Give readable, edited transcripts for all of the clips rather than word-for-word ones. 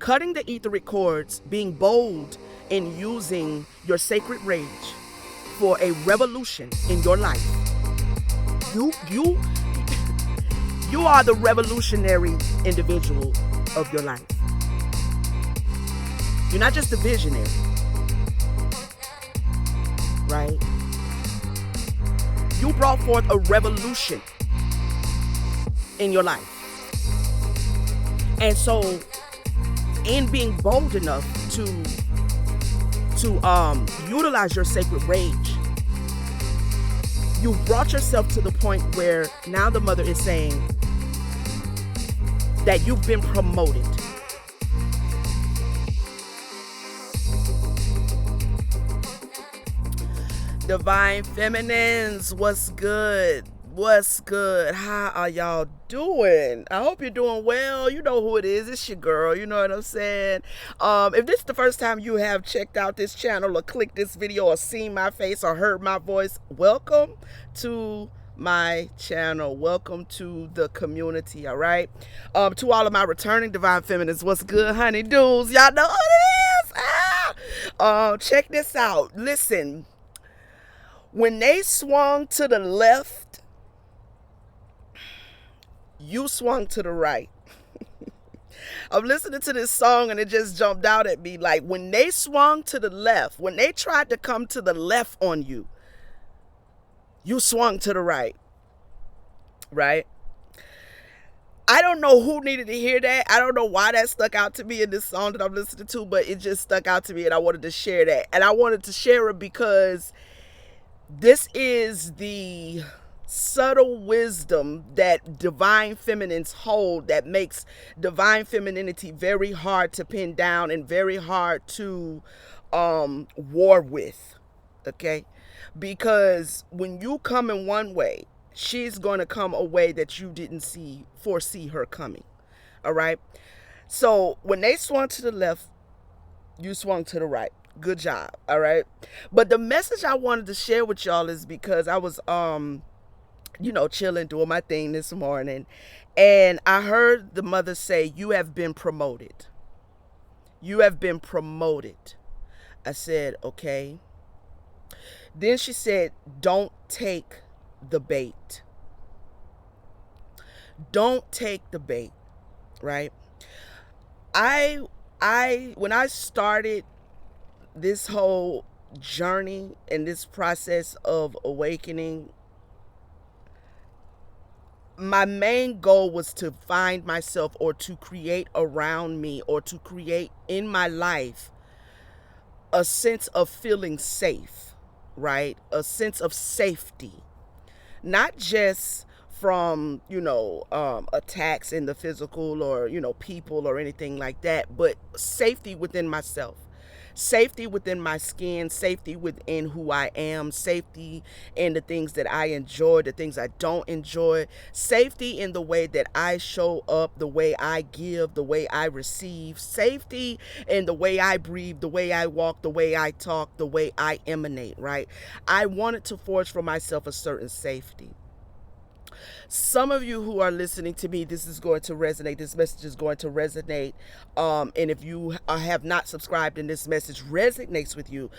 cutting the etheric cords, being bold in using your sacred rage for a revolution in your life. You you are the revolutionary individual of your life. You're not just a visionary, right? You brought forth a revolution in your life. And so in being bold enough to utilize your sacred rage, you brought yourself to the point where now the mother is saying that you've been promoted. Divine Feminines, what's good? What's good? How are y'all doing? I hope you're doing well. You know who it is. It's your girl. You know what I'm saying? If this is the first time you have checked out this channel or clicked this video or seen my face or heard my voice, welcome to my channel. Welcome to the community, all right? To all of my returning Divine Feminists, what's good, honey dudes? Y'all know who it is? Check this out. Listen, when they swung to the left, you swung to the right. I'm listening to this song and it just jumped out at me. Like, when they swung to the left, when they tried to come to the left on you, you swung to the right. Right? I don't know who needed to hear that. I don't know why that stuck out to me in this song that I'm listening to, but it just stuck out to me and I wanted to share that. And I wanted to share it because this is the subtle wisdom that divine feminines hold that makes divine femininity very hard to pin down and very hard to war with. Okay? Because when you come in one way, she's going to come a way that you didn't foresee her coming. All right? So when they swung to the left, you swung to the right. Good job. All right. But the message I wanted to share with y'all is because I was, chilling, doing my thing this morning. And I heard the mother say, you have been promoted. You have been promoted. I said, okay. Then she said, don't take the bait. Don't take the bait. Right. When I started this whole journey and this process of awakening, my main goal was to find myself or to create around me or to create in my life a sense of feeling safe, right? A sense of safety, not just from, attacks in the physical or, people or anything like that, but safety within myself. Safety within my skin, safety within who I am, safety in the things that I enjoy, the things I don't enjoy, safety in the way that I show up, the way I give, the way I receive, safety in the way I breathe, the way I walk, the way I talk, the way I emanate, right? I wanted to forge for myself a certain safety. Some of you who are listening to me, this is going to resonate. This message is going to resonate. And if you have not subscribed and this message resonates with you,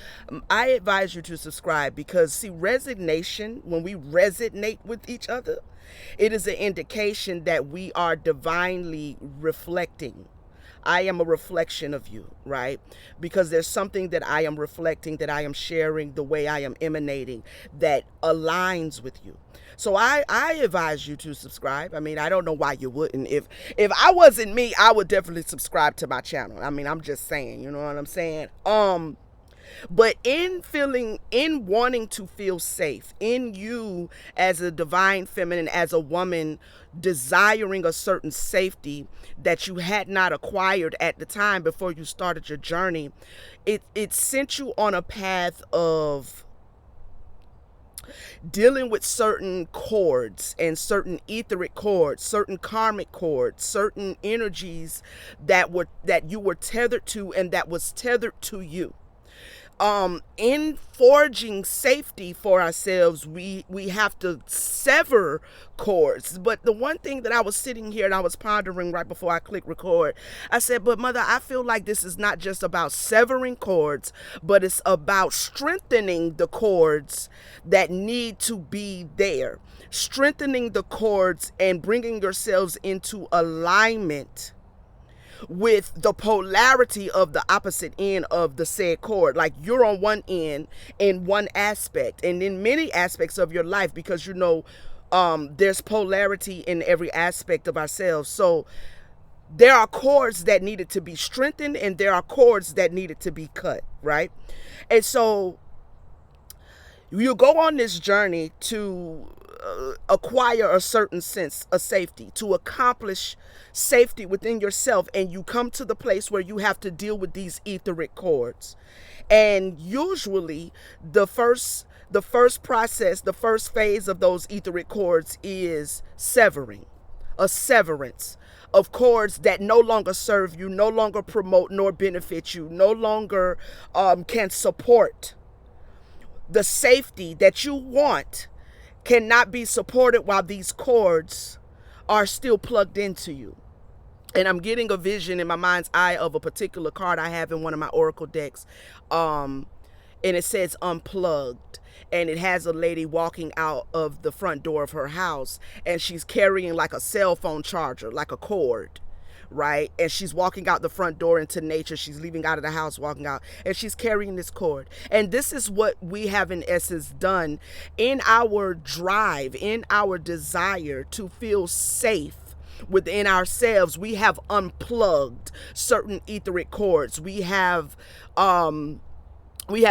I advise you to subscribe because, see, resignation, when we resonate with each other, it is an indication that we are divinely reflecting. I am a reflection of you, right? Because there's something that I am reflecting, that I am sharing, the way I am emanating that aligns with you. So I advise you to subscribe. I mean, I don't know why you wouldn't. If I wasn't me, I would definitely subscribe to my channel. I mean, I'm just saying, you know what I'm saying? But in wanting to feel safe, in you as a divine feminine, as a woman desiring a certain safety that you had not acquired at the time before you started your journey, it sent you on a path of dealing with certain cords and certain etheric cords, certain karmic cords, certain energies that you were tethered to and that was tethered to you. In forging safety for ourselves, we have to sever cords. But the one thing that I was sitting here and I was pondering right before I clicked record, I said, but mother, I feel like this is not just about severing cords, but it's about strengthening the cords that need to be there, strengthening the cords and bringing yourselves into alignment with the polarity of the opposite end of the said cord. Like, you're on one end in one aspect and in many aspects of your life, because there's polarity in every aspect of ourselves. So there are cords that needed to be strengthened and there are cords that needed to be cut, right? And so you go on this journey to acquire a certain sense of safety, to accomplish safety within yourself, and you come to the place where you have to deal with these etheric cords. And usually the first process, the first phase of those etheric cords is severing, a severance of cords that no longer serve you, no longer promote nor benefit you, no longer can support the safety that you want, cannot be supported while these cords are still plugged into you. And I'm getting a vision in my mind's eye of a particular card I have in one of my oracle decks. And it says unplugged. And it has a lady walking out of the front door of her house, and she's carrying like a cell phone charger, like a cord, right? And she's walking out the front door into nature. She's leaving out of the house, walking out, and she's carrying this cord. And this is what we have in essence done in our drive, in our desire to feel safe within ourselves. We have unplugged certain etheric cords. We have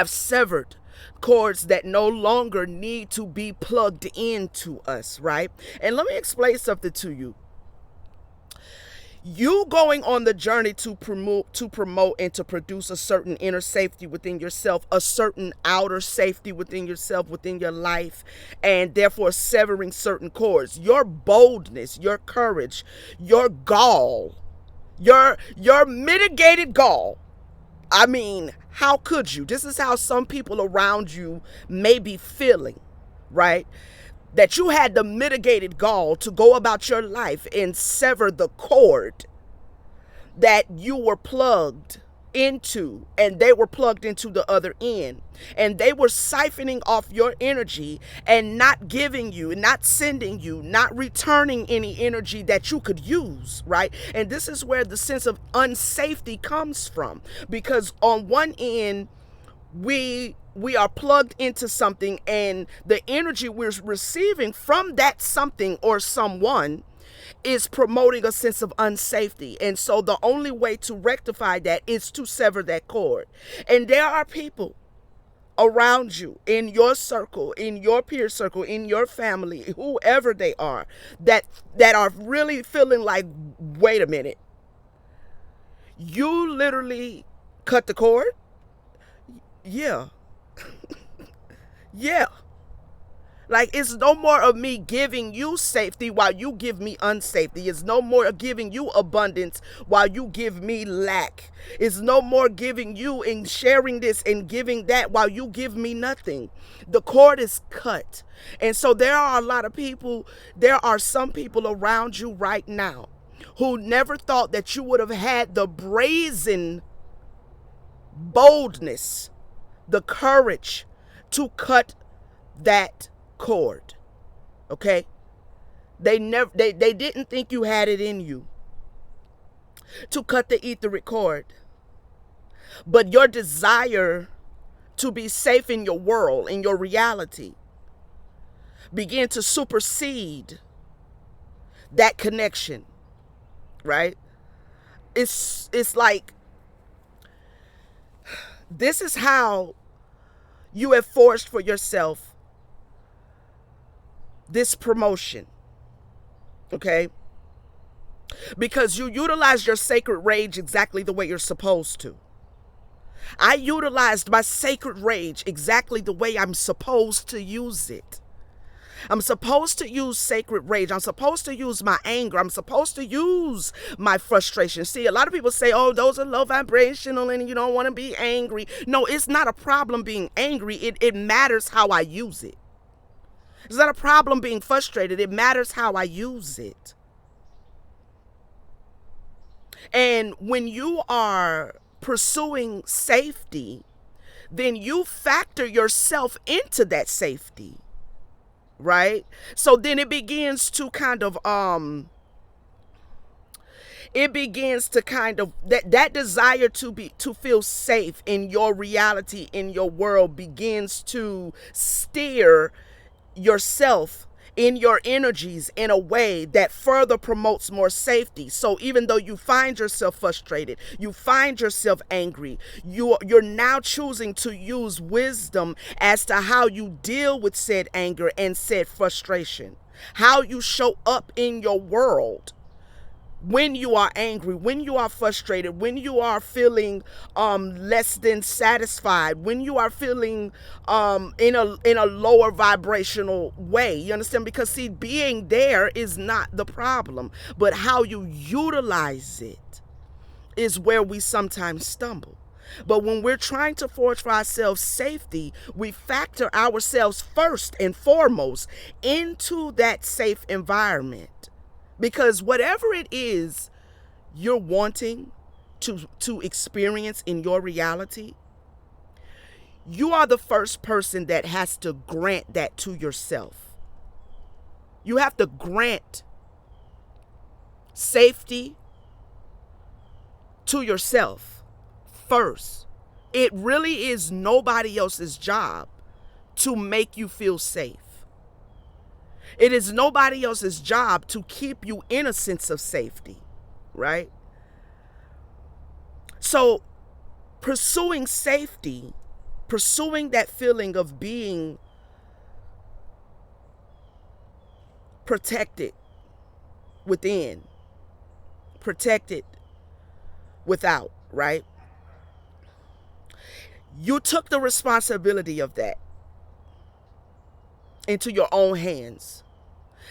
severed cords that no longer need to be plugged into us, right? And let me explain something to you. You going on the journey to promote and to produce a certain inner safety within yourself, a certain outer safety within yourself, within your life, and therefore severing certain cords. Your boldness, your courage, your gall, your mitigated gall. I mean, how could you? This is how some people around you may be feeling, right? That you had the mitigated gall to go about your life and sever the cord that you were plugged into, and they were plugged into the other end, and they were siphoning off your energy and not giving you, not sending you, not returning any energy that you could use, right? And this is where the sense of unsafety comes from, because on one end we are plugged into something, and the energy we're receiving from that something or someone is promoting a sense of unsafety. And so the only way to rectify that is to sever that cord. And there are people around you, in your circle, in your peer circle, in your family, whoever they are, that are really feeling like, wait a minute, you literally cut the cord? Yeah. Yeah. Like, it's no more of me giving you safety while you give me unsafety. It's no more of giving you abundance while you give me lack. It's no more giving you and sharing this and giving that while you give me nothing. The cord is cut. And so there are some people around you right now who never thought that you would have had the brazen boldness, the courage to cut that cord. Okay? They didn't think you had it in you to cut the etheric cord. But your desire to be safe in your world, in your reality, began to supersede that connection. Right? It's like, this is how you have forged for yourself this promotion, okay? Because you utilize your sacred rage exactly the way you're supposed to. I utilized my sacred rage exactly the way I'm supposed to use it. I'm supposed to use sacred rage. I'm supposed to use my anger. I'm supposed to use my frustration. See, a lot of people say, oh, those are low vibrational and you don't want to be angry. No, it's not a problem being angry. It matters how I use it. It's not a problem being frustrated. It matters how I use it. And when you are pursuing safety, then you factor yourself into that safety, right? So then it begins to kind of that desire to feel safe in your reality, in your world, begins to steer yourself in your energies in a way that further promotes more safety. So even though you find yourself frustrated, you find yourself angry, you're now choosing to use wisdom as to how you deal with said anger and said frustration, how you show up in your world when you are angry, when you are frustrated, when you are feeling less than satisfied, when you are feeling in a lower vibrational way. You understand? Because see, being there is not the problem, but how you utilize it is where we sometimes stumble. But when we're trying to forge for ourselves safety, we factor ourselves first and foremost into that safe environment. Because whatever it is you're wanting to experience in your reality, you are the first person that has to grant that to yourself. You have to grant safety to yourself first. It really is nobody else's job to make you feel safe. It is nobody else's job to keep you in a sense of safety, right? So pursuing safety, pursuing that feeling of being protected within, protected without, right? You took the responsibility of that into your own hands.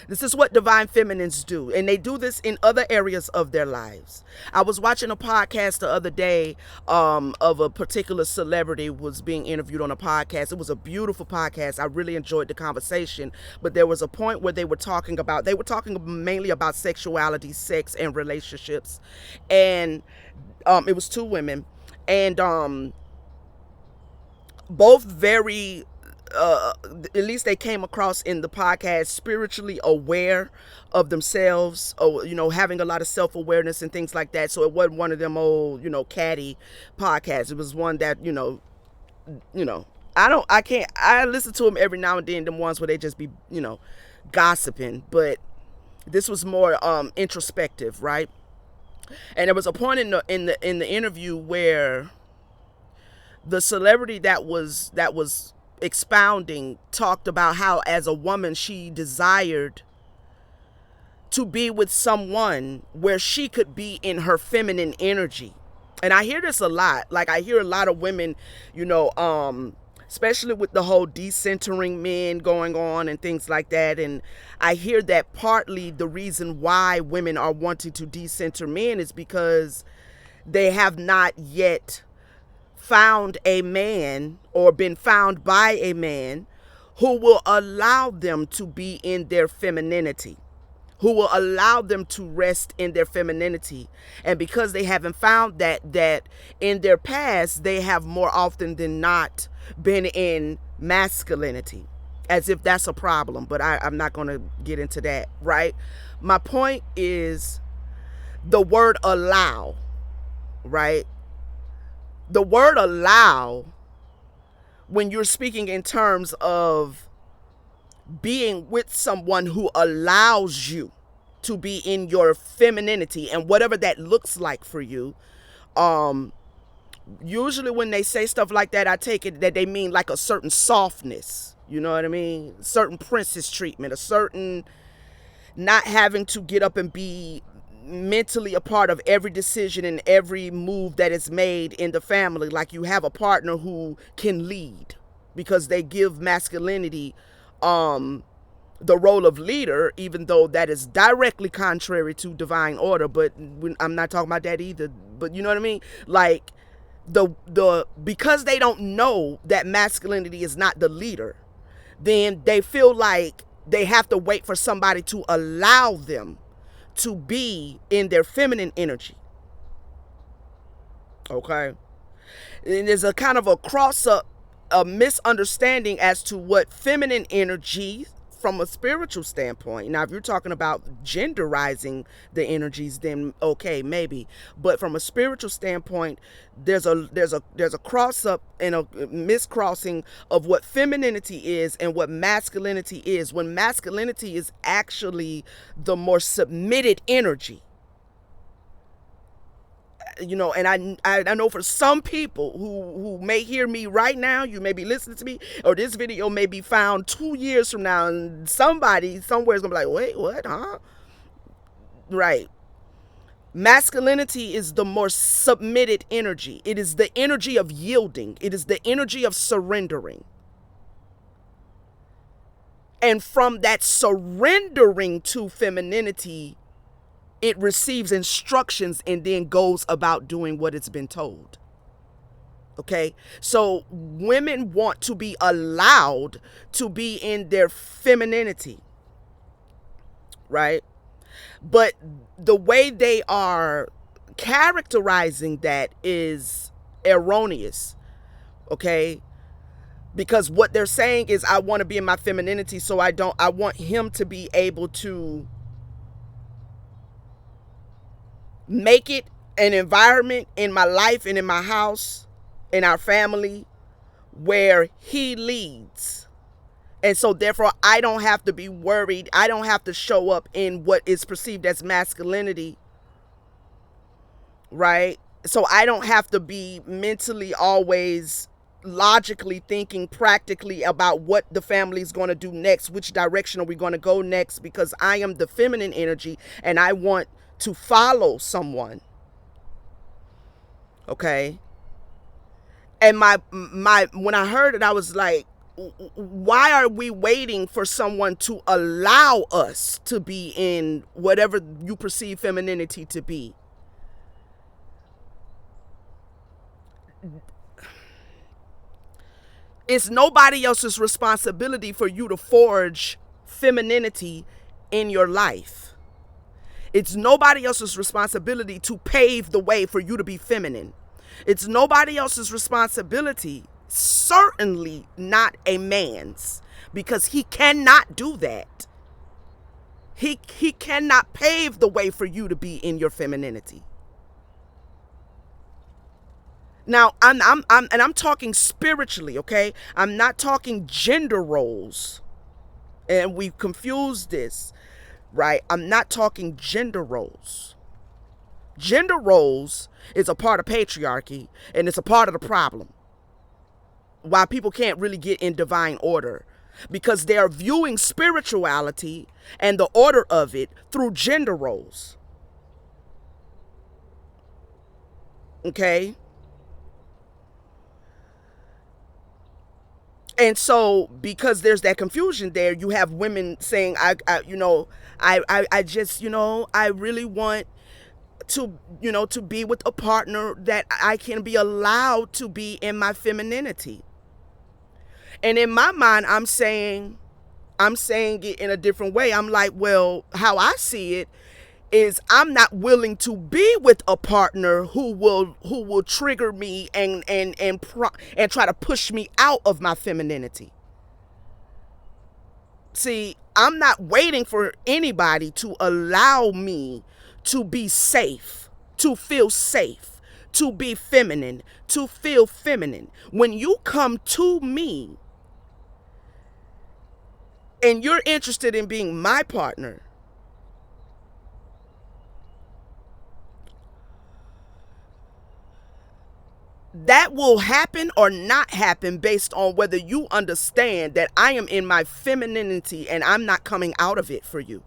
This is what divine feminines do, and they do this in other areas of their lives. I was watching a podcast the other day of a particular celebrity was being interviewed on a podcast. It was a beautiful podcast. I really enjoyed the conversation, but there was a point where they were talking mainly about sexuality, sex, and relationships, and it was two women, and both very at least they came across in the podcast spiritually aware of themselves, or having a lot of self-awareness and things like that. So it wasn't one of them old catty podcasts. It was one that I listen to them every now and then, them ones where they just be gossiping, but this was more introspective, right? And there was a point in the interview where the celebrity that was expounding talked about how, as a woman, she desired to be with someone where she could be in her feminine energy. And I hear this a lot. Like, I hear a lot of women, especially with the whole decentering men going on and things like that. And I hear that partly the reason why women are wanting to decenter men is because they have not yet found a man or been found by a man who will allow them to be in their femininity, who will allow them to rest in their femininity. And because they haven't found that in their past, they have more often than not been in masculinity, as if that's a problem. But I'm not going to get into that, right? My point is the word allow, right? The word allow, when you're speaking in terms of being with someone who allows you to be in your femininity and whatever that looks like for you, usually when they say stuff like that, I take it that they mean like a certain softness, you know what I mean? Certain princess treatment, a certain not having to get up and be mentally a part of every decision and every move that is made in the family. Like, you have a partner who can lead because they give masculinity the role of leader, even though that is directly contrary to divine order. But I'm not talking about that either. But you know what I mean? Like the because they don't know that masculinity is not the leader, then they feel like they have to wait for somebody to allow them to be in their feminine energy. Okay? And there's a kind of a cross up, a misunderstanding as to what feminine energy from a spiritual standpoint. Now, if you're talking about genderizing the energies, then okay, maybe. But from a spiritual standpoint, there's a cross up and a miscrossing of what femininity is and what masculinity is. When masculinity is actually the more submitted energy. You know, and I know for some people who may hear me right now, you may be listening to me, or this video may be found 2 years from now, and somebody somewhere is gonna be like, wait, what, huh? Right. Masculinity is the more submitted energy. It is the energy of yielding. It is the energy of surrendering. And from that surrendering to femininity, it receives instructions and then goes about doing what it's been told. Okay? So women want to be allowed to be in their femininity, right? But the way they are characterizing that is erroneous, okay? Because what they're saying is, I want to be in my femininity, so I want him to be able to make it an environment in my life and in my house, in our family, where he leads. And so therefore I don't have to be worried. I don't have to show up in what is perceived as masculinity, right? So I don't have to be mentally always logically thinking practically about what the family is going to do next, which direction are we going to go next, because I am the feminine energy and I want to follow someone. Okay? And my when I heard it, I was like, why are we waiting for someone to allow us to be in whatever you perceive femininity to be? It's nobody else's responsibility for you to forge femininity in your life. It's nobody else's responsibility to pave the way for you to be feminine. It's nobody else's responsibility, certainly not a man's, because he cannot do that. He cannot pave the way for you to be in your femininity. Now, I'm talking spiritually, okay? I'm not talking gender roles. And we've confused this, right? I'm not talking gender roles. Gender roles is a part of patriarchy, and it's a part of the problem. Why people can't really get in divine order, because they are viewing spirituality and the order of it through gender roles. Okay? And so because there's that confusion there, you have women saying, I just, I really want to, to be with a partner that I can be allowed to be in my femininity. And in my mind, I'm saying it in a different way. I'm like, well, how I see it is, I'm not willing to be with a partner who will trigger me and try to push me out of my femininity. See, I'm not waiting for anybody to allow me to be safe, to feel safe, to be feminine, to feel feminine. When you come to me and you're interested in being my partner, that will happen or not happen based on whether you understand that I am in my femininity and I'm not coming out of it for you.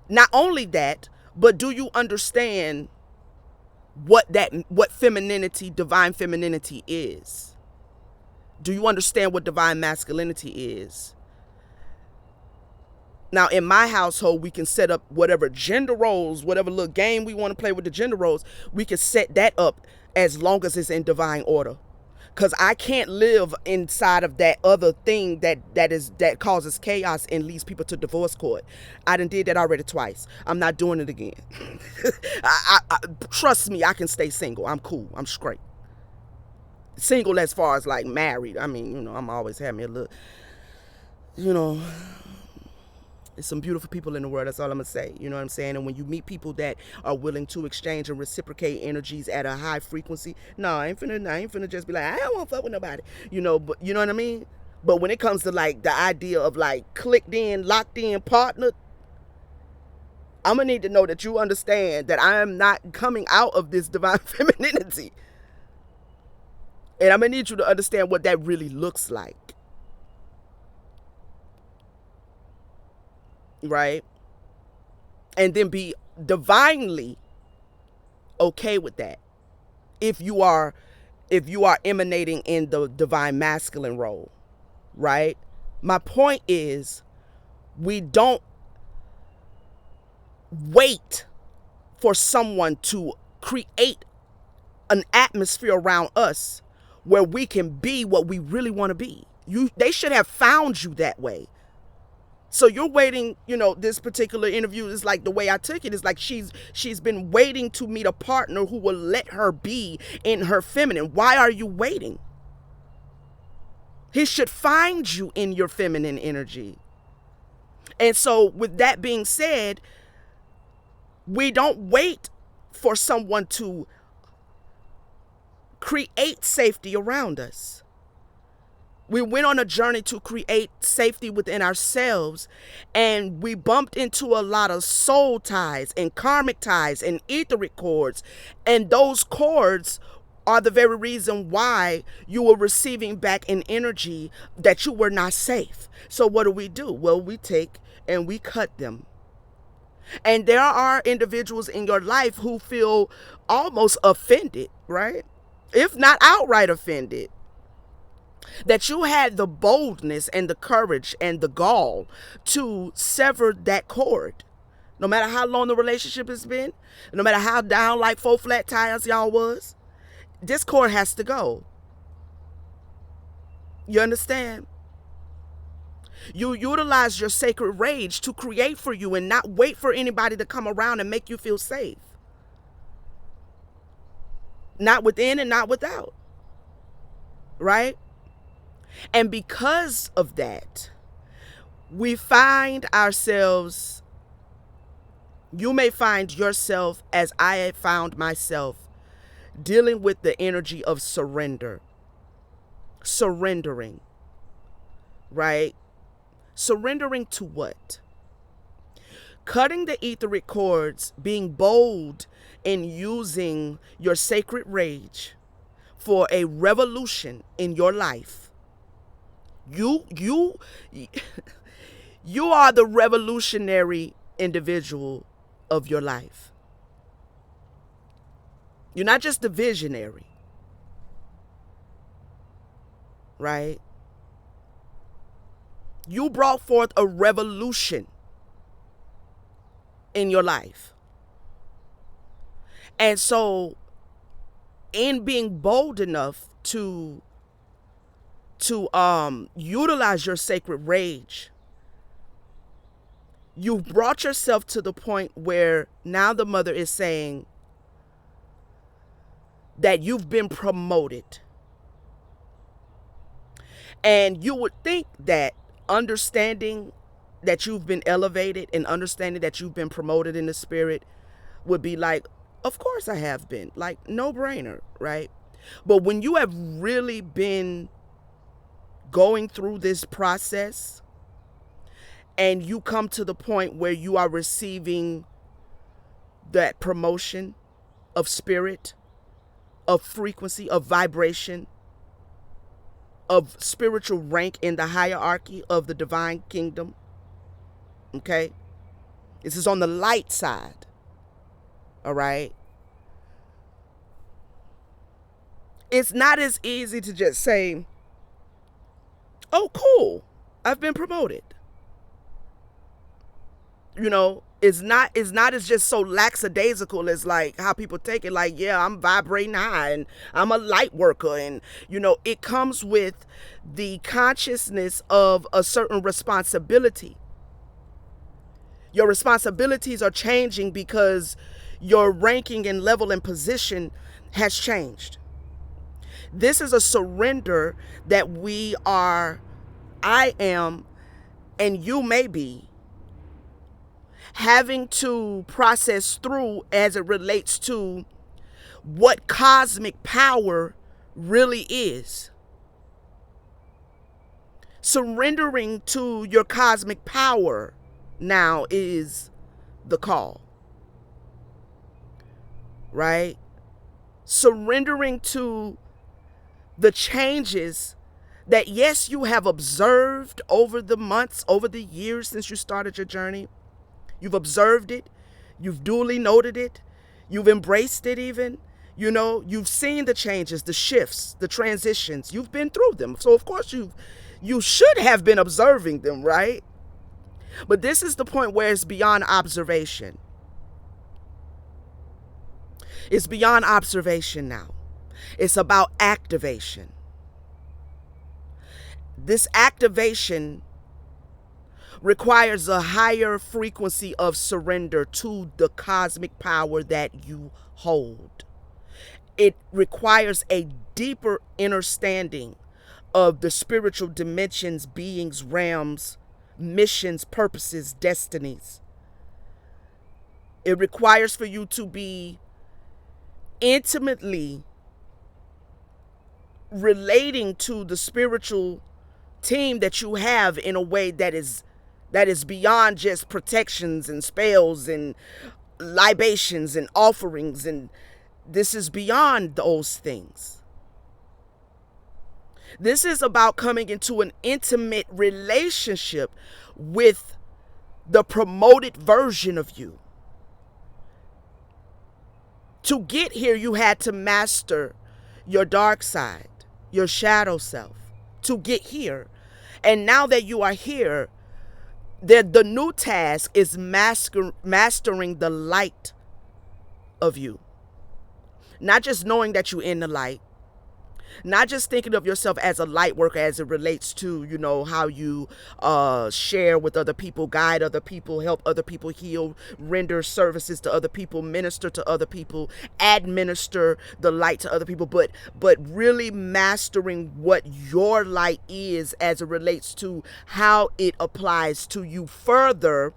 Not only that, but do you understand what femininity, divine femininity is? Do you understand what divine masculinity is? Now, in my household, we can set up whatever gender roles, whatever little game we want to play with the gender roles, we can set that up as long as it's in divine order. Because I can't live inside of that other thing that causes chaos and leads people to divorce court. I done did that already twice. I'm not doing it again. Trust me, I can stay single. I'm cool. I'm straight. Single as far as like married. I mean, I'm always having me a little, you know, there's some beautiful people in the world. That's all I'm going to say. You know what I'm saying? And when you meet people that are willing to exchange and reciprocate energies at a high frequency, no, I ain't finna just be like, I don't want to fuck with nobody. But you know what I mean? But when it comes to like the idea of like clicked in, locked in partner, I'm going to need to know that you understand that I am not coming out of this divine femininity. And I'm going to need you to understand what that really looks like. Right? And then be divinely okay with that. If you are emanating in the divine masculine role, right? My point is, we don't wait for someone to create an atmosphere around us where we can be what we really want to be. They should have found you that way. So you're waiting, this particular interview is like the way I took it is like she's been waiting to meet a partner who will let her be in her feminine. Why are you waiting? He should find you in your feminine energy. And so with that being said, we don't wait for someone to create safety around us. We went on a journey to create safety within ourselves, and we bumped into a lot of soul ties and karmic ties and etheric cords. And those cords are the very reason why you were receiving back an energy that you were not safe. So what do? Well, we take and we cut them. And there are individuals in your life who feel almost offended, right? If not outright offended, that you had the boldness and the courage and the gall to sever that cord. No matter how long the relationship has been, no matter how down like 4 flat tires y'all was, this cord has to go. You understand? You utilize your sacred rage to create for you and not wait for anybody to come around and make you feel safe. Not within and not without. Right? And because of that, we find ourselves, you may find yourself, as I had found myself, dealing with the energy of surrendering, right? Surrendering to what? Cutting the etheric cords, being bold in using your sacred rage for a revolution in your life. You are the revolutionary individual of your life. You're not just the visionary, right? You brought forth a revolution in your life. And so, in being bold enough to utilize your sacred rage, you've brought yourself to the point where now the mother is saying that you've been promoted. And you would think that understanding that you've been elevated and understanding that you've been promoted in the spirit would be like, of course I have been. Like, no brainer, right? But when you have really been going through this process and you come to the point where you are receiving that promotion of spirit, of frequency, of vibration, of spiritual rank in the hierarchy of the divine kingdom, okay? This is on the light side, all right? It's not as easy to just say, oh, cool, I've been promoted. It's not as just so lackadaisical as like how people take it, like, yeah, I'm vibrating high and I'm a light worker. And it comes with the consciousness of a certain responsibility. Your responsibilities are changing because your ranking and level and position has changed. This is a surrender that I am, and you may be having to process through as it relates to what cosmic power really is. Surrendering to your cosmic power now is the call, right? Surrendering to the changes that, yes, you have observed over the months, over the years since you started your journey. You've observed it. You've duly noted it. You've embraced it even. You've seen the changes, the shifts, the transitions. You've been through them. So, of course, you should have been observing them, right? But this is the point where it's beyond observation. It's beyond observation now. It's about activation. This activation requires a higher frequency of surrender to the cosmic power that you hold. It requires a deeper understanding of the spiritual dimensions, beings, realms, missions, purposes, destinies. It requires for you to be intimately relating to the spiritual team that you have in a way that is beyond just protections and spells and libations and offerings, and this is beyond those things. This is about coming into an intimate relationship with the promoted version of you. To get here, you had to master your dark side, your shadow self, to get here. And now that you are here, the new task is mastering the light of you. Not just knowing that you're in the light, not just thinking of yourself as a light worker as it relates to, how you share with other people, guide other people, help other people heal, render services to other people, minister to other people, administer the light to other people, but really mastering what your light is as it relates to how it applies to you, further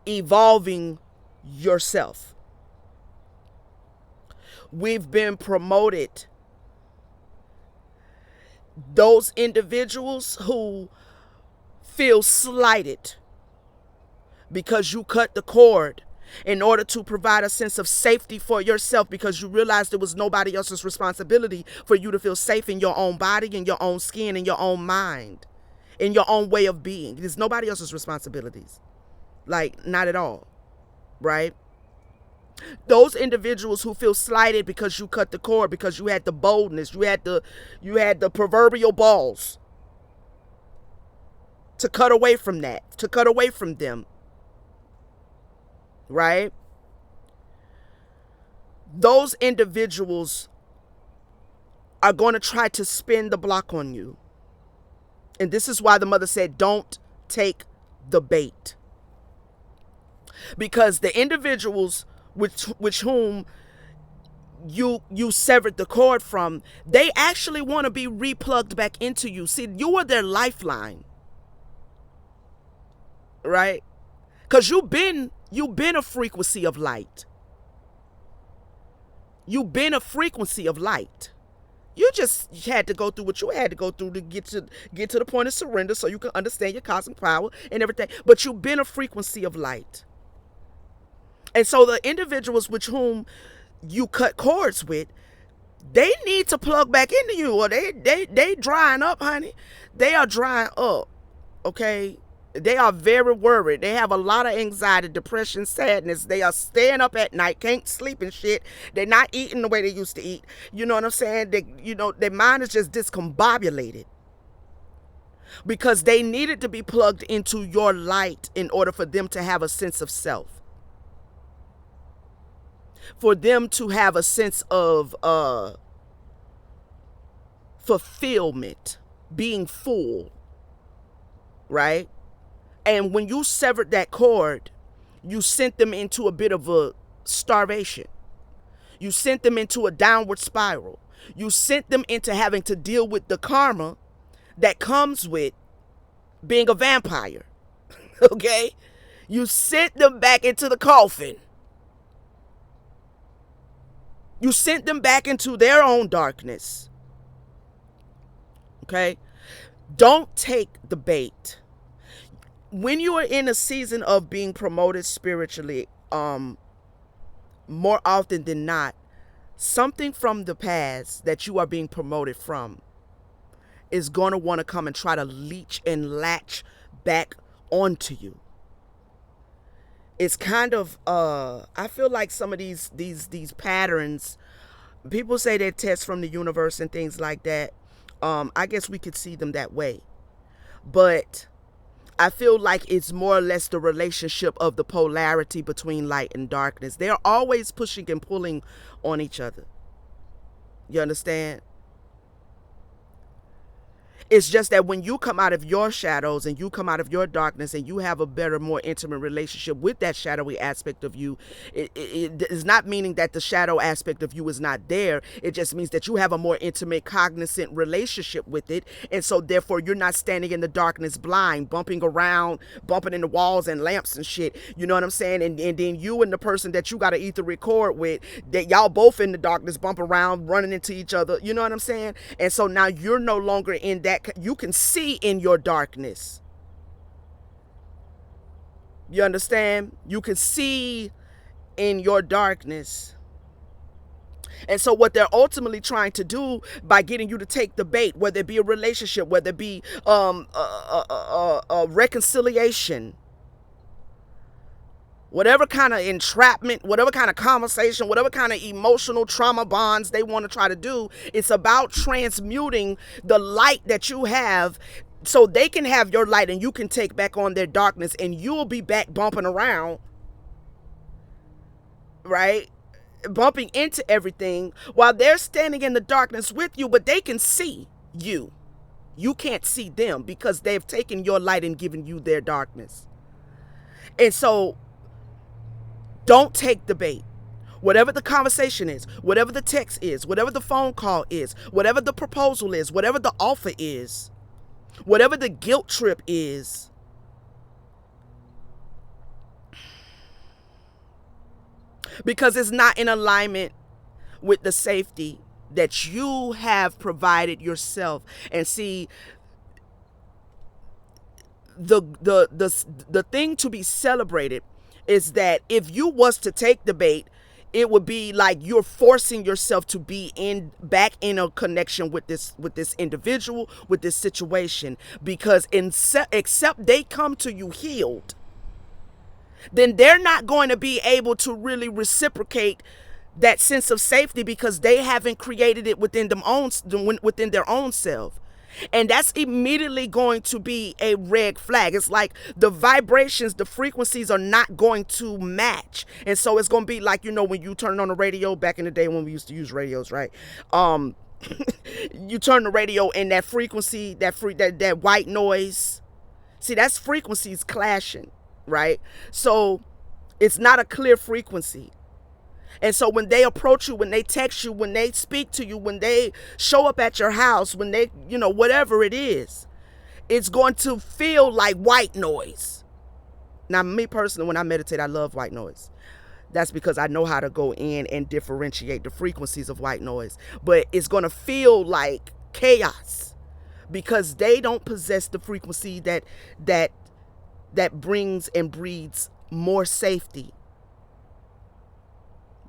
evolving yourself. We've been promoted. Those individuals who feel slighted because you cut the cord in order to provide a sense of safety for yourself, because you realized it was nobody else's responsibility for you to feel safe in your own body, in your own skin, in your own mind, in your own way of being. It's nobody else's responsibilities. Like, not at all, right? Those individuals who feel slighted because you cut the cord, because you had the boldness, you had the proverbial balls to cut away from that, to cut away from them, right? Those individuals are going to try to spin the block on you. And this is why the mother said, don't take the bait. Because the individuals which whom you severed the cord from, they actually want to be replugged back into you. See, you were their lifeline, right? Because you've been a frequency of light. You've been a frequency of light. You just had to go through what you had to go through to get to the point of surrender, so you can understand your cosmic power and everything. But you've been a frequency of light. And so the individuals with whom you cut cords with, they need to plug back into you, or they drying up, honey. They are drying up, okay? They are very worried. They have a lot of anxiety, depression, sadness. They are staying up at night, can't sleep and shit. They're not eating the way they used to eat. You know what I'm saying? Their mind is just discombobulated. because they needed to be plugged into your light in order for them to have a sense of self, for them to have a sense of fulfillment, being full, right? And when you severed that cord, you sent them into a bit of a starvation. You sent them into a downward spiral. You sent them into having to deal with the karma that comes with being a vampire. Okay? You sent them back into the coffin. You sent them back into their own darkness. Okay? Don't take the bait. When you are in a season of being promoted spiritually, more often than not, something from the past that you are being promoted from is going to want to come and try to leech and latch back onto you. It's kind of I feel like some of these patterns, people say they're tests from the universe and things like that. I guess we could see them that way. But I feel like it's more or less the relationship of the polarity between light and darkness. They're always pushing and pulling on each other. You understand? It's just that when you come out of your shadows and you come out of your darkness and you have a better, more intimate relationship with that shadowy aspect of you, it is not meaning that the shadow aspect of you is not there. It just means that you have a more intimate, cognizant relationship with it. And so therefore you're not standing in the darkness blind, bumping around, bumping into walls and lamps and shit. You know what I'm saying? And then you and the person that you got to either record with, that y'all both in the darkness, bump around, running into each other. You know what I'm saying? And so now you're no longer in that. You can see in your darkness. You understand? You can see in your darkness. And so what they're ultimately trying to do by getting you to take the bait, whether it be a relationship, whether it be a reconciliation, whatever kind of entrapment, whatever kind of conversation, whatever kind of emotional trauma bonds they want to try to do, it's about transmuting the light that you have so they can have your light and you can take back on their darkness, and you'll be back bumping around, right? Bumping into everything while they're standing in the darkness with you, but they can see you. You can't see them because they've taken your light and given you their darkness. And so don't take the bait. Whatever the conversation is, whatever the text is, whatever the phone call is, whatever the proposal is, whatever the offer is, whatever the guilt trip is, because it's not in alignment with the safety that you have provided yourself. And see, the thing to be celebrated is that if you was to take the bait, it would be like you're forcing yourself to be back in a connection with this individual, with this situation, because except they come to you healed, then they're not going to be able to really reciprocate that sense of safety because they haven't created it within their own self. And that's immediately going to be a red flag. It's like the vibrations, the frequencies are not going to match. And so it's going to be like, when you turn on the radio back in the day when we used to use radios, right? You turn the radio and that frequency, that white noise. See, that's frequencies clashing, right? So it's not a clear frequency. And so when they approach you, when they text you, when they speak to you, when they show up at your house, when they, whatever it is, it's going to feel like white noise. Now, me personally, when I meditate, I love white noise. That's because I know how to go in and differentiate the frequencies of white noise. But it's going to feel like chaos because they don't possess the frequency that brings and breeds more safety.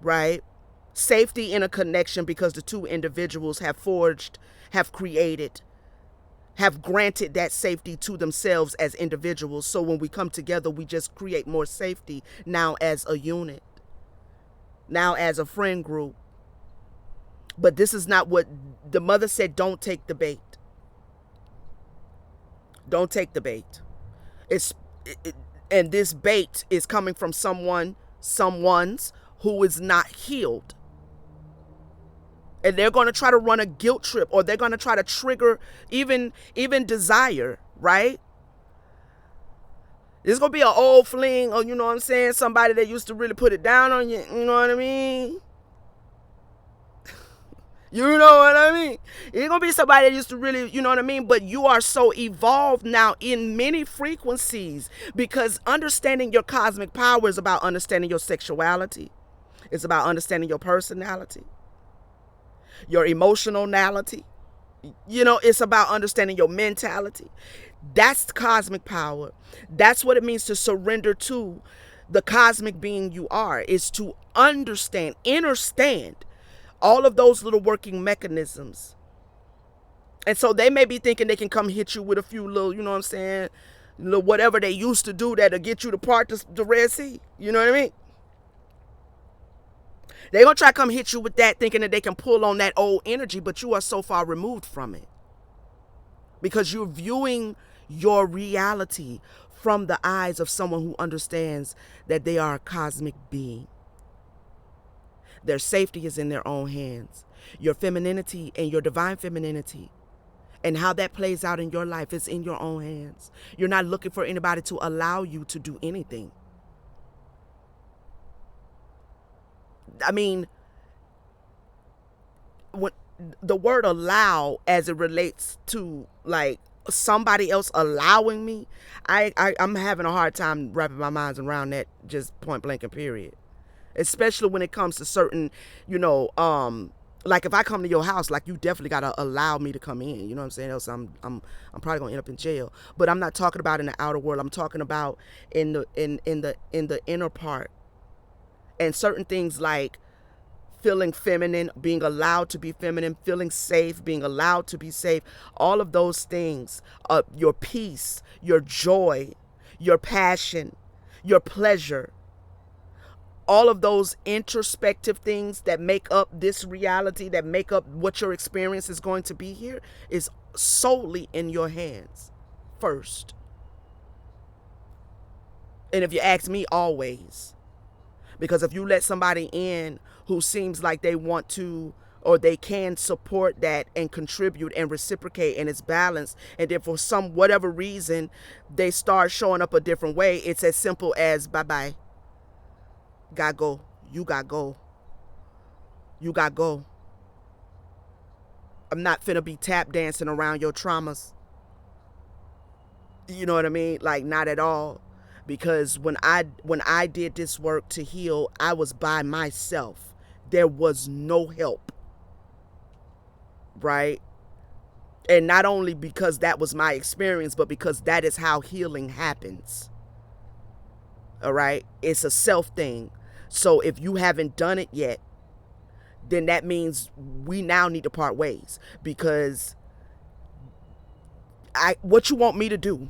Right? Safety in a connection because the two individuals have forged, have created, have granted that safety to themselves as individuals. So when we come together, we just create more safety now as a unit, now as a friend group. But this is not what the mother said. Don't take the bait. Don't take the bait. It's it, and this bait is coming from someone's who is not healed. And they're going to try to run a guilt trip, or they're going to try to trigger even desire, right? It's going to be an old fling, or you know what I'm saying, somebody that used to really put it down on you, you know what I mean? You know what I mean? It's going to be somebody that used to really, you know what I mean? But you are so evolved now in many frequencies, because understanding your cosmic power is about understanding your sexuality. It's about understanding your personality, your emotionality. You know, it's about understanding your mentality. That's cosmic power. That's what it means to surrender to the cosmic being you are, is to understand all of those little working mechanisms. And so they may be thinking they can come hit you with a few little, you know what I'm saying, little whatever they used to do that'll get you to part the Red Sea. You know what I mean? They're going to try to come hit you with that, thinking that they can pull on that old energy, but you are so far removed from it. Because you're viewing your reality from the eyes of someone who understands that they are a cosmic being. Their safety is in their own hands. Your femininity and your divine femininity and how that plays out in your life is in your own hands. You're not looking for anybody to allow you to do anything. I mean, when the word allow, as it relates to like somebody else allowing me, I'm having a hard time wrapping my mind around that, just point blank and period. Especially when it comes to certain, you know, like if I come to your house, like you definitely gotta allow me to come in. You know what I'm saying? Else I'm probably gonna end up in jail. But I'm not talking about in the outer world. I'm talking about in the inner part. And certain things like feeling feminine, being allowed to be feminine, feeling safe, being allowed to be safe, all of those things, your peace, your joy, your passion, your pleasure, all of those introspective things that make up this reality, that make up what your experience is going to be here, is solely in your hands first. And if you ask me, always. Because if you let somebody in who seems like they want to or they can support that and contribute and reciprocate and it's balanced, and then for some whatever reason they start showing up a different way, it's as simple as bye-bye. Gotta go. You gotta go. You gotta go. I'm not finna be tap dancing around your traumas. You know what I mean? Like, not at all. Because when I did this work to heal, I was by myself. There was no help. Right? And not only because that was my experience, but because that is how healing happens. All right? It's a self thing. So if you haven't done it yet, then that means we now need to part ways. Because what you want me to do?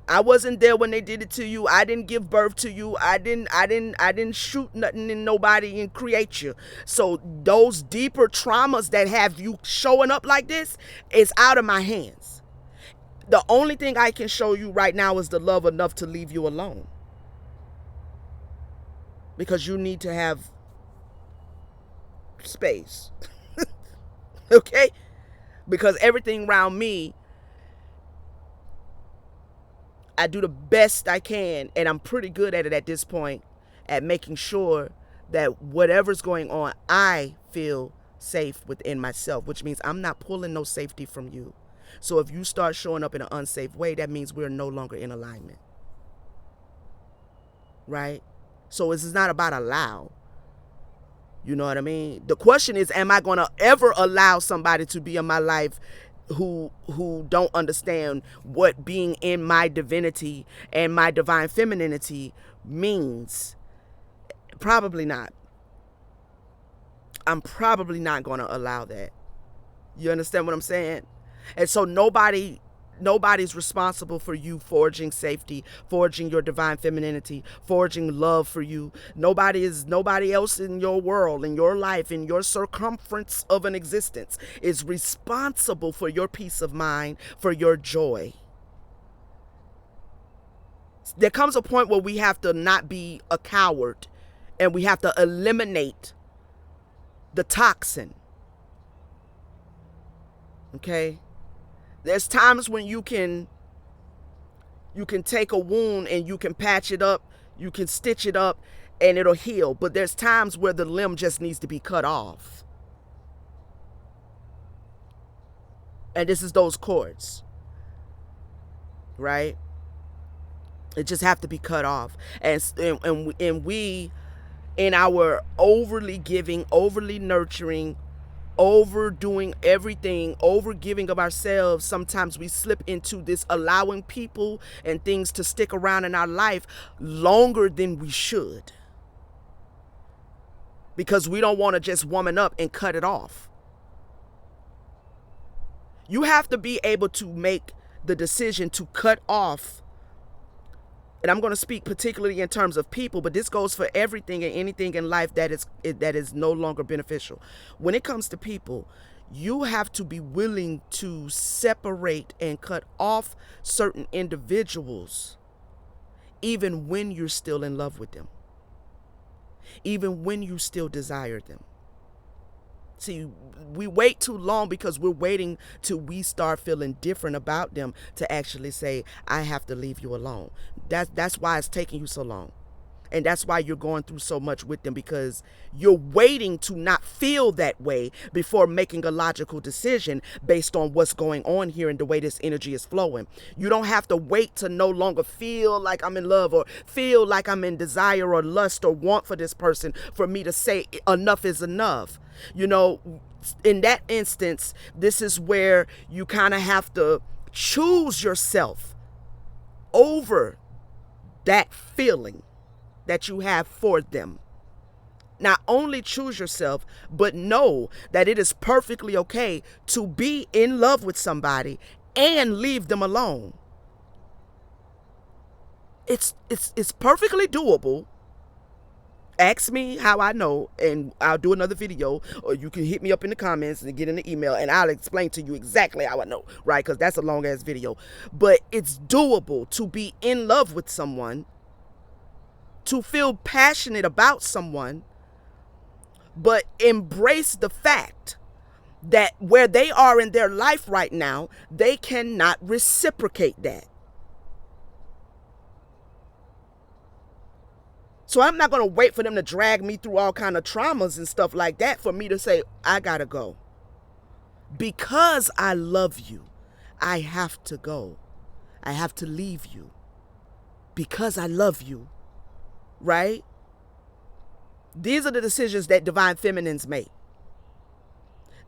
I wasn't there when they did it to you. I didn't give birth to you. I didn't shoot nothing in nobody and create you. So those deeper traumas that have you showing up like this is out of my hands. The only thing I can show you right now is the love enough to leave you alone. Because you need to have space. Okay? Because everything around me, I do the best I can, and I'm pretty good at it at this point, at making sure that whatever's going on, I feel safe within myself, which means I'm not pulling no safety from you. So if you start showing up in an unsafe way, that means we're no longer in alignment. Right? So this is not about allow. You know what I mean? The question is, am I going to ever allow somebody to be in my life who don't understand what being in my divinity and my divine femininity means? Probably not. I'm probably not going to allow that. You understand what I'm saying? And so nobody's responsible for you forging safety, forging your divine femininity, forging love for you. Nobody else in your world, in your life, in your circumference of an existence is responsible for your peace of mind, for your joy. There comes a point where we have to not be a coward and we have to eliminate the toxin. Okay? There's times when you can take a wound and you can patch it up, you can stitch it up and it'll heal. But there's times where the limb just needs to be cut off. And this is those cords. Right? It just have to be cut off. And we, in our overly giving, overly nurturing, overdoing everything, over giving of ourselves, sometimes we slip into this allowing people and things to stick around in our life longer than we should, because we don't want to just woman up and cut it off. You have to be able to make the decision to cut off. And I'm going to speak particularly in terms of people, but this goes for everything and anything in life that is no longer beneficial. When it comes to people, you have to be willing to separate and cut off certain individuals, even when you're still in love with them, even when you still desire them. See, we wait too long because we're waiting till we start feeling different about them to actually say, I have to leave you alone. That's why it's taking you so long. And that's why you're going through so much with them, because you're waiting to not feel that way before making a logical decision based on what's going on here and the way this energy is flowing. You don't have to wait to no longer feel like I'm in love or feel like I'm in desire or lust or want for this person for me to say enough is enough. You know, in that instance, this is where you kind of have to choose yourself over that feeling that you have for them. Not only choose yourself, but know that it is perfectly okay to be in love with somebody and leave them alone. It's perfectly doable. Ask me how I know, and I'll do another video, or you can hit me up in the comments and get in the email, and I'll explain to you exactly how I know, right? Because that's a long ass video. But it's doable to be in love with someone, to feel passionate about someone, but embrace the fact that where they are in their life right now, they cannot reciprocate that. So I'm not going to wait for them to drag me through all kind of traumas and stuff like that for me to say, I got to go. Because I love you, I have to go. I have to leave you. Because I love you. Right? These are the decisions that divine feminines make.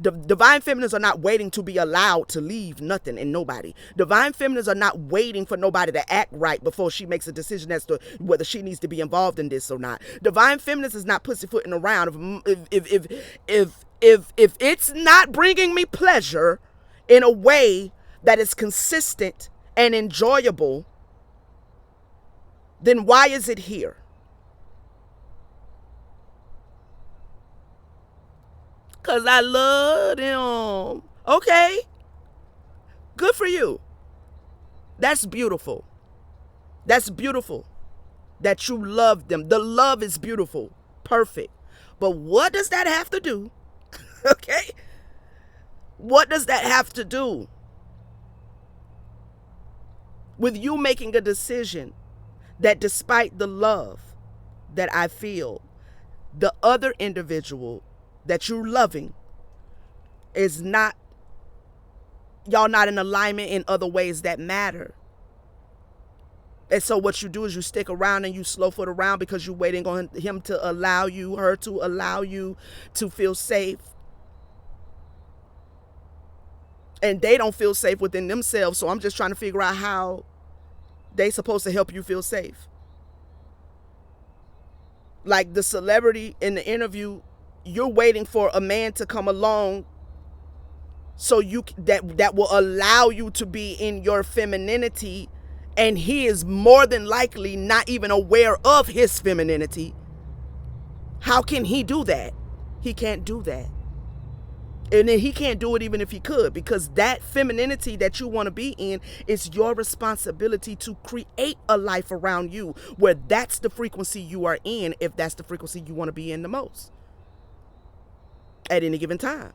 Divine feminines are not waiting to be allowed to leave nothing and nobody. Divine feminines are not waiting for nobody to act right before she makes a decision as to whether she needs to be involved in this or not. Divine feminines is not pussyfooting around. If it's not bringing me pleasure in a way that is consistent and enjoyable, then why is it here? Because I love them. Okay. Good for you. That's beautiful. That's beautiful that you love them. The love is beautiful. Perfect. But what does that have to do? Okay. What does that have to do with you making a decision that despite the love that I feel, the other individual that you're loving is not, y'all not in alignment in other ways that matter. And so what you do is you stick around and you slow foot around because you're waiting on him to allow you, her to allow you to feel safe. And they don't feel safe within themselves. So I'm just trying to figure out how they supposed to help you feel safe. Like the celebrity in the interview, you're waiting for a man to come along so you that will allow you to be in your femininity, and he is more than likely not even aware of his femininity. How can he do that? He can't do that. And then he can't do it even if he could, because that femininity that you want to be in is your responsibility to create a life around you where that's the frequency you are in, if that's the frequency you want to be in the most at any given time.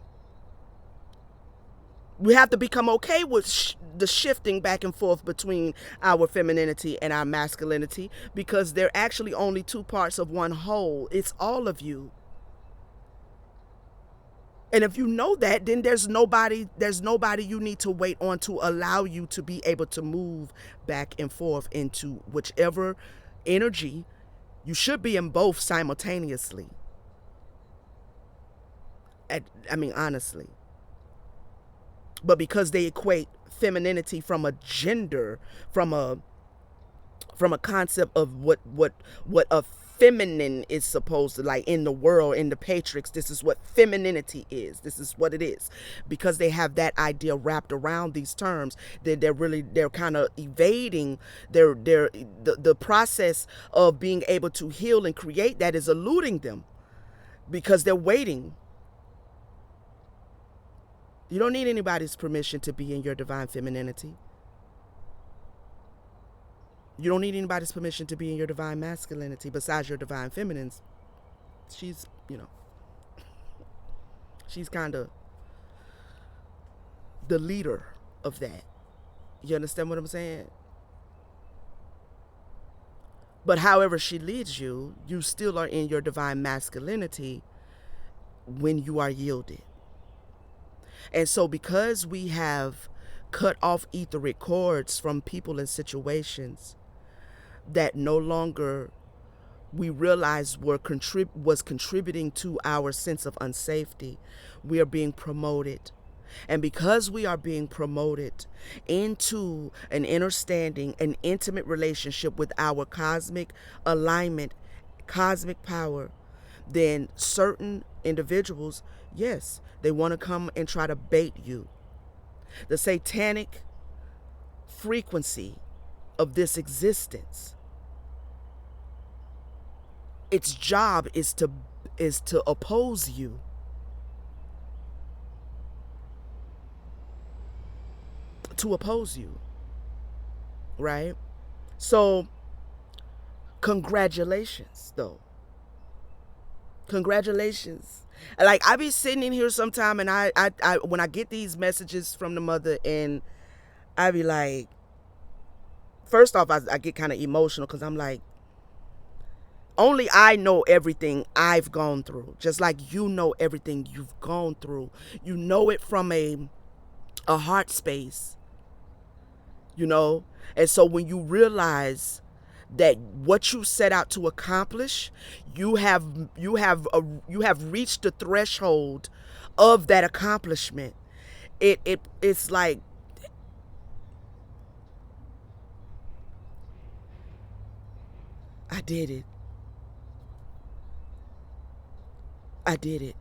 We have to become okay with the shifting back and forth between our femininity and our masculinity, because they're actually only two parts of one whole. It's all of you. And if you know that, then there's nobody you need to wait on to allow you to be able to move back and forth into whichever energy. You should be in both simultaneously. I mean, honestly. But because they equate femininity from a gender, from a concept of what a feminine is supposed to, like, in the world, in the Patrix, this is what femininity is, this is what it is, because they have that idea wrapped around these terms, they're kind of evading the process of being able to heal and create. That is eluding them because they're waiting. You don't need anybody's permission to be in your divine femininity. You don't need anybody's permission to be in your divine masculinity besides your divine feminines. She's kind of the leader of that. You understand what I'm saying? But however she leads you, you still are in your divine masculinity when you are yielded. And so because we have cut off etheric cords from people and situations that no longer we realize was contributing to our sense of unsafety, we are being promoted. And because we are being promoted into an understanding, an intimate relationship with our cosmic alignment, cosmic power, then certain individuals, yes, they want to come and try to bait you. The satanic frequency of this existence, its job is to oppose you. To oppose you. Right? So, congratulations, though. Congratulations. Like, I be sitting in here sometime, and I when I get these messages from the mother, and I be like, first off, I get kind of emotional, because I'm like, only I know everything I've gone through, just like you know everything you've gone through. You know it from a heart space, And so when you realize that what you set out to accomplish, you have reached the threshold of that accomplishment. It's like, I did it. I did it.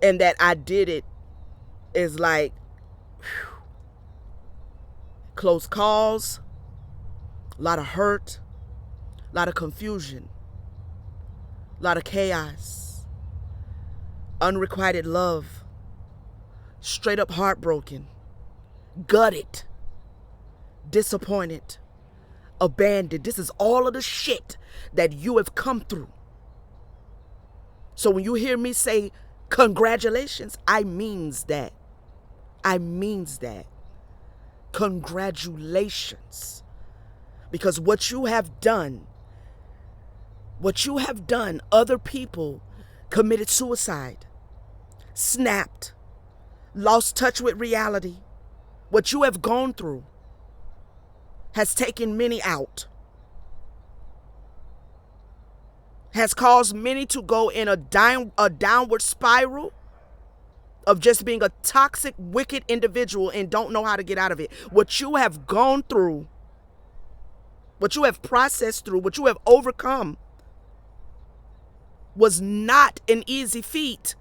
And that I did it is like, whew, close calls, a lot of hurt, a lot of confusion, a lot of chaos, unrequited love, straight up heartbroken, gutted, disappointed, abandoned. This is all of the shit that you have come through. So when you hear me say congratulations, I means that. I means that. Congratulations. Because what you have done, other people committed suicide, snapped, lost touch with reality. What you have gone through has taken many out, has caused many to go in a downward spiral of just being a toxic, wicked individual and don't know how to get out of it. What you have gone through, what you have processed through, what you have overcome was not an easy feat.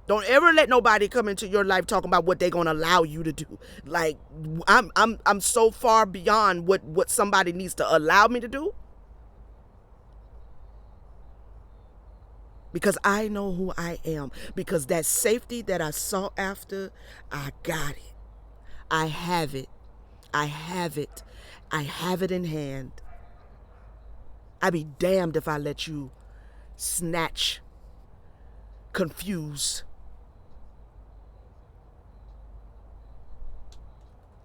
Don't ever let nobody come into your life talking about what they're going to allow you to do. Like, I'm so far beyond what somebody needs to allow me to do. because I know who I am. Because that safety that I sought after, I got it. I have it. I have it. I have it in hand. I'd be damned if I let you snatch, confuse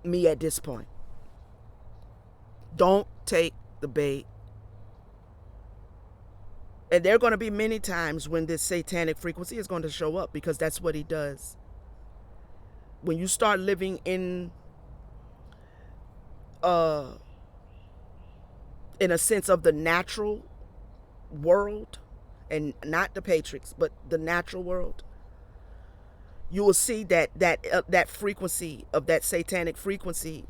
me at this point. Don't take the bait. And there are going to be many times when this satanic frequency is going to show up, because that's what he does. When you start living in a sense of the natural world, and not the Matrix, but the natural world, you will see that frequency of that satanic frequency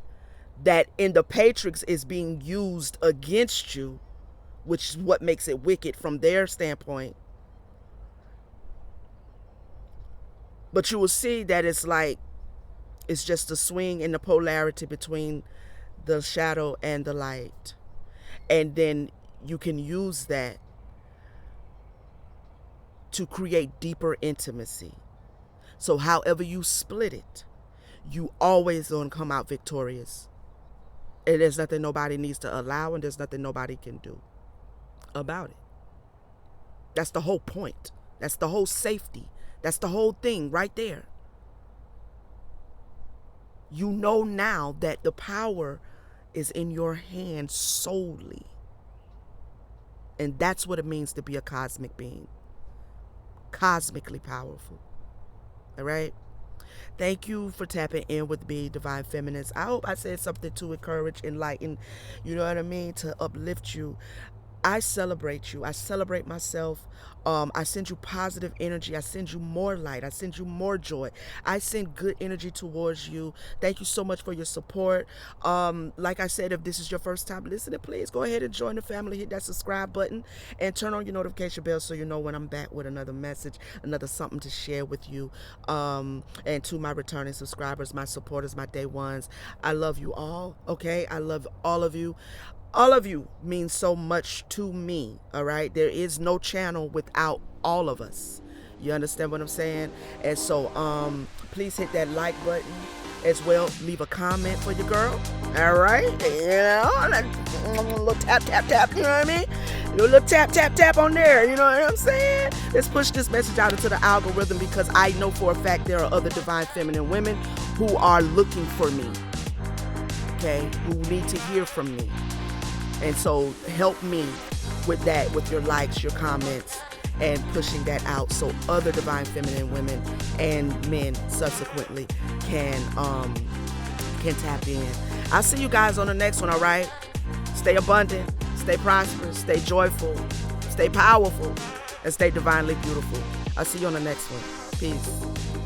that in the Matrix is being used against you, which is what makes it wicked from their standpoint. But you will see that it's just a swing in the polarity between the shadow and the light. And then you can use that to create deeper intimacy. So however you split it, you always gonna come out victorious. And there's nothing nobody needs to allow, and there's nothing nobody can do about it. That's the whole point. That's the whole safety. That's the whole thing right there. You know now that the power is in your hands solely. And that's what it means to be a cosmic being. Cosmically powerful. All right? Thank you for tapping in with me, Divine Feminines. I hope I said something to encourage, enlighten, you know what I mean, to uplift you. I celebrate you. I celebrate myself. I send you positive energy. I send you more light. I send you more joy. I send good energy towards you. Thank you so much for your support. Like I said, if this is your first time listening, please go ahead and join the family. Hit that subscribe button and turn on your notification bell so you know when I'm back with another message, another something to share with you. And to my returning subscribers, my supporters, my day ones, I love you all. Okay, I love all of you. All of you mean so much to me, all right? There is no channel without all of us. You understand what I'm saying? And so please hit that like button as well. Leave a comment for your girl, all right? You know, a little tap, tap, tap, you know what I mean? A little tap, tap, tap on there, you know what I'm saying? Let's push this message out into the algorithm, because I know for a fact there are other divine feminine women who are looking for me, okay? Who need to hear from me. And so help me with that, with your likes, your comments, and pushing that out so other divine feminine women and men subsequently can tap in. I'll see you guys on the next one, all right? Stay abundant, stay prosperous, stay joyful, stay powerful, and stay divinely beautiful. I'll see you on the next one. Peace.